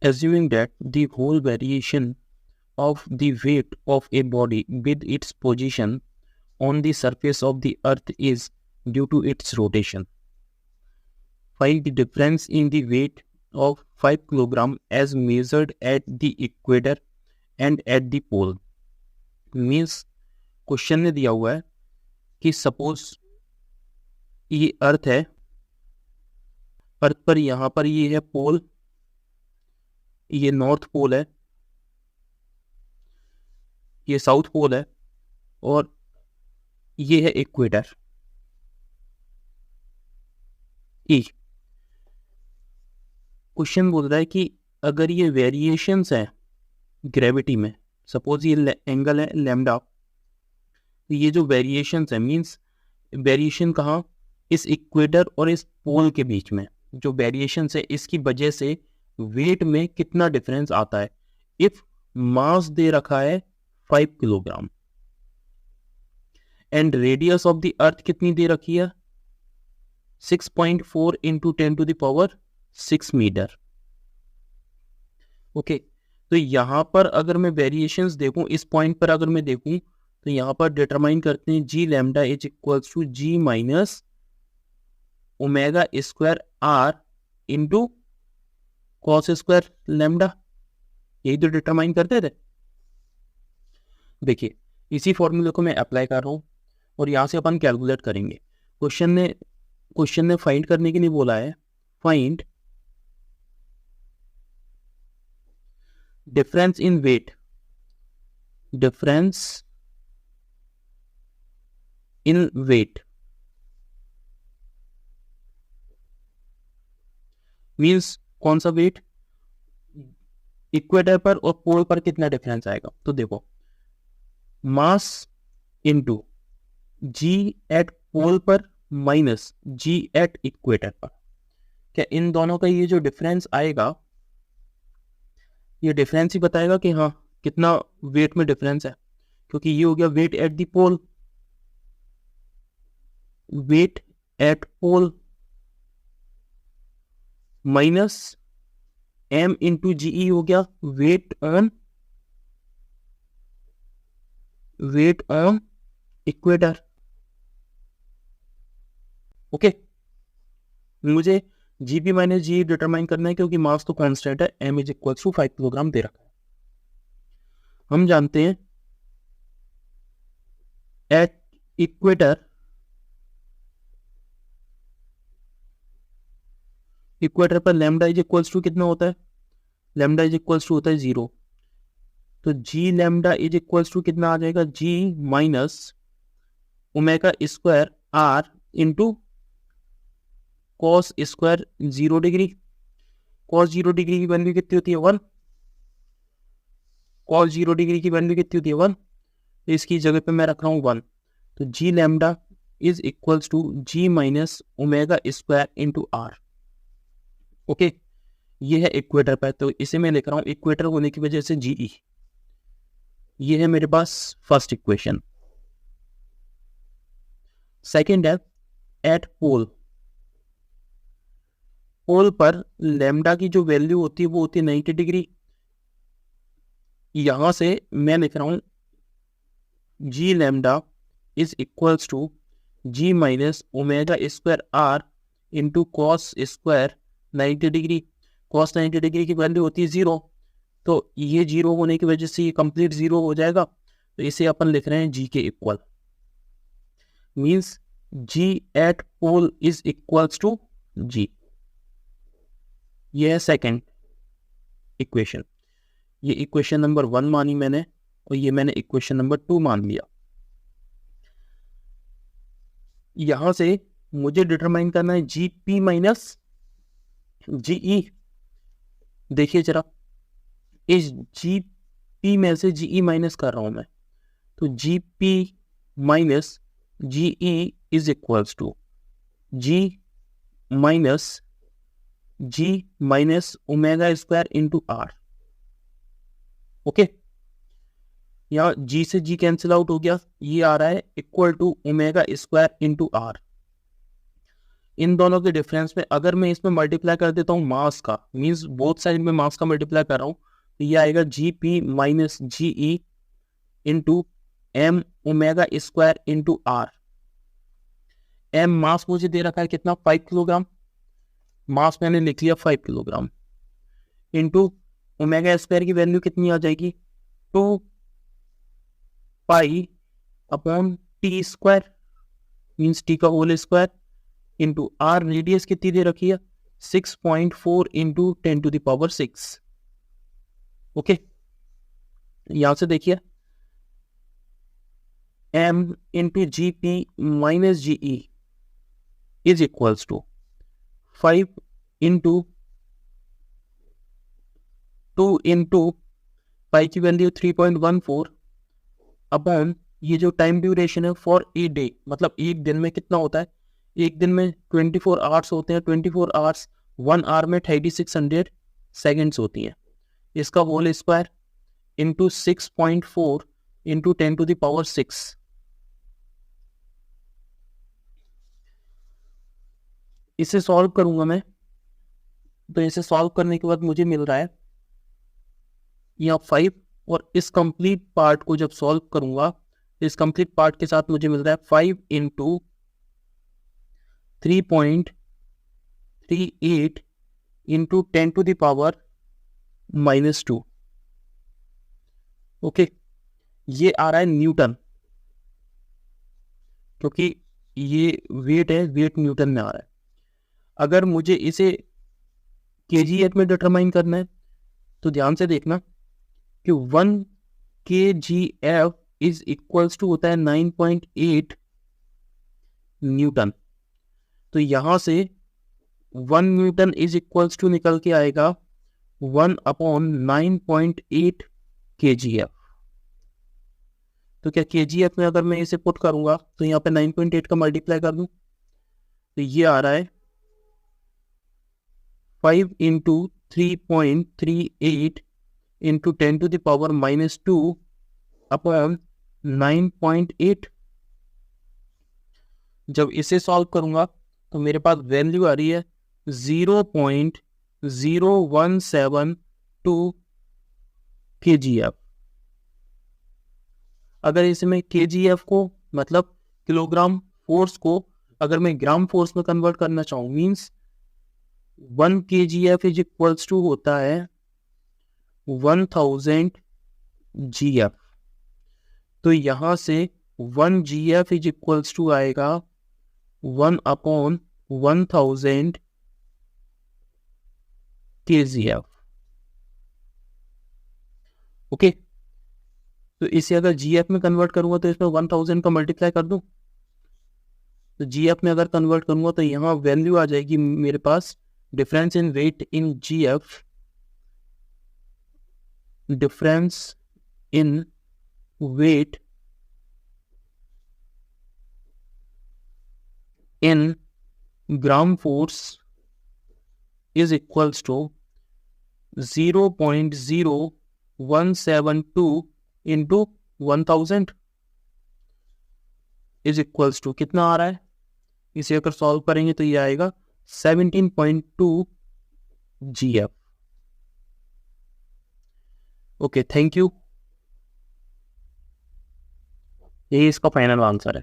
assuming that the whole variation of the weight of a body with its position on the surface of the earth is due to its rotation. Find the difference in the weight of 5 kg as measured at the equator and at the pole. Means question ने दिया हुआ है कि suppose ये अर्थ है, अर्थ पर यहाँ पर ये है पोल, ये नॉर्थ पोल है, ये साउथ पोल है और ये है इक्वेटर ई। क्वेश्चन बोल रहा है कि अगर ये वेरिएशंस है ग्रेविटी में, सपोज ये एंगल है लैम्डा, तो ये जो वेरिएशंस है मींस वेरिएशन कहाँ, इस इक्वेटर और इस पोल के बीच में जो वेरिएशंस है इसकी वजह से वेट में कितना डिफरेंस आता है। इफ मास दे रखा है 5 kilogram and radius of the earth कितनी दे रखी है 6.4 इंटू 10⁻6 मीटर। ओके, तो यहां पर अगर मैं वेरिएशंस देखूं, इस पॉइंट पर अगर मैं देखूं तो यहां पर डिटरमाइन करते हैं g lambda is equals to ji minus omega square r into cos square lambda, यही तो डिटरमाइन करते थे। देखिए इसी फॉर्मूले को मैं अप्लाई कर रहा हूं और यहां से अपन कैलकुलेट करेंगे। क्वेश्चन ने फाइंड करने के लिए बोला है, find difference in weight, difference in weight means कौन सा वेट, इक्वेटर पर और पोल पर कितना डिफरेंस आएगा। तो देखो मास इनटू जी एट पोल पर माइनस जी एट इक्वेटर पर, क्या इन दोनों का ये जो डिफरेंस आएगा ये डिफरेंस ही बताएगा कि हाँ कितना वेट में डिफरेंस है, क्योंकि ये हो गया weight at the pole, weight at pole minus m into g e हो गया वेट ऑन इक्वेटर। ओके, मुझे जीपी माइनस जी डिटरमाइन करना है क्योंकि मास तो कांस्टेंट है, m is equal to 5 kilogram दे रखा है। हम जानते हैं एट इक्वेटर पर लैम्डा इज इक्वल्स टू कितना होता है, लैम्डा इज इक्वल्स टू होता है 0, तो g lambda is equals to कितना आ जाएगा g minus omega square r into cos square 0 degree. Cos 0 degree की वैल्यू कितनी होती है 1, कॉस 0 डिग्री की वैल्यू कितनी होती है 1, तो इसकी जगह पे मैं रख रहा हूँ 1, तो g lambda is equals to ji minus omega square into are. Okay, ये है इक्वेटर पर, तो इसे मैं लिख रहा हूं इक्वेटर होने की वजह से जीई। ये है मेरे पास फर्स्ट इक्वेशन। सेकंड है एट पोल, पोल पर लैम्डा की जो वैल्यू होती है वो होती है 90 डिग्री। यहां से मैं लिख रहा हूं g lambda is equals to ji minus omega square r into cos square 90 degree. Cos 90 degree की वैल्यू होती है 0, तो ये 0 होने की वजह से ये कंप्लीट 0 हो जाएगा, तो इसे अपन लिख रहे हैं जी के equal, means ji eight pole is equals to जी। ये है सेकंड इक्वेशन। ये इक्वेशन नंबर 1 मानी मैंने और ये मैंने इक्वेशन नंबर 2 मान लिया। यहां से मुझे डिटरमाइन करना है जी पी माइनस जीई। देखिए जरा, इस जी पी में से जीई माइनस कर रहा हूं मैं, तो G P minus G E is equals to ji minus omega square into are. Okay, यहाँ जी से जी कैंसिल आउट हो गया, ये आ रहा है equal to omega square into r. इन दोनों के डिफरेंस में अगर मैं इसमें मल्टीप्लाई कर देता हूँ मास का, मीन्स बोथ साइड में मास का मल्टीप्लाई कर रहा हूँ, तो ये आएगा जी पी माइनस जी e into m omega square into r. M mass मुझे दे रखा है कितना, 5 किलोग्राम, मास मैंने लिख लिया 5 किलोग्राम, इंटू ओमेगा स्क्वायर की वैल्यू कितनी आ जाएगी, 2 pi upon t square, means t का whole square, into r radius कितनी दे रखी है, 6.4 इंटू 10⁶। ओके, यहां से देखिए m into G P minus ji E is equals to 5 into 2 into pi की वैल्यू 3.14 अपॉन ये जो टाइम ड्यूरेशन है फॉर ए डे, मतलब एक दिन में कितना होता है, एक दिन में 24 आवर्स होते हैं, 24 आवर्स 1 आवर में 3600 सेकेंड्स होती हैं, इसका होल स्क्वायर इंटू 6.4 इंटू 10⁶। इसे सॉल्व करूंगा मैं, तो इसे सॉल्व करने के बाद मुझे मिल रहा है यहाँ 5, और इस कंप्लीट पार्ट को जब सॉल्व करूंगा तो इस कंप्लीट पार्ट के साथ मुझे मिल रहा है 5 इंटू 3.38 इंटू 10⁻²। ओके, ये आ रहा है न्यूटन, क्योंकि ये वेट है, वेट न्यूटन में आ रहा है। अगर मुझे इसे केजीएफ में डिटरमाइन करना है तो ध्यान से देखना कि 1 kgf इज इक्वल्स टू होता है 9.8 न्यूटन, तो यहां से 1 न्यूटन इज इक्वल्स टू निकल के आएगा 1/9.8 kgf। तो क्या kgf में अगर मैं इसे पुट करूंगा तो यहाँ पे 9.8 का मल्टीप्लाई कर दूं तो ये आ रहा है 5 इंटू 3.38 इंटू 10⁻² अपॉन 9.8। जब इसे सॉल्व करूंगा तो मेरे पास वैल्यू आ रही है 0.0172 kgf। अगर इसे मैं kgf को मतलब किलोग्राम फोर्स को अगर मैं ग्राम फोर्स में कन्वर्ट करना चाहूँ, means 1 kgf is equals to होता है 1000 gf, तो यहां से 1 gf इज इक्वल्स टू आएगा 1/1000 kgf। ओके, तो इसे अगर gf में कन्वर्ट करूंगा तो इसमें 1000 का मल्टीप्लाई कर दूं, तो gf में अगर कन्वर्ट करूंगा तो यहाँ वैल्यू आ जाएगी मेरे पास difference in weight in gf, difference in weight in gram force is equals to 0.0172 into 1000 is equals to कितना आ रहा है, इसे अगर सॉल्व करेंगे तो ये आएगा 17.2 gf। ओके, थैंक यू, यही इसका फाइनल आंसर है।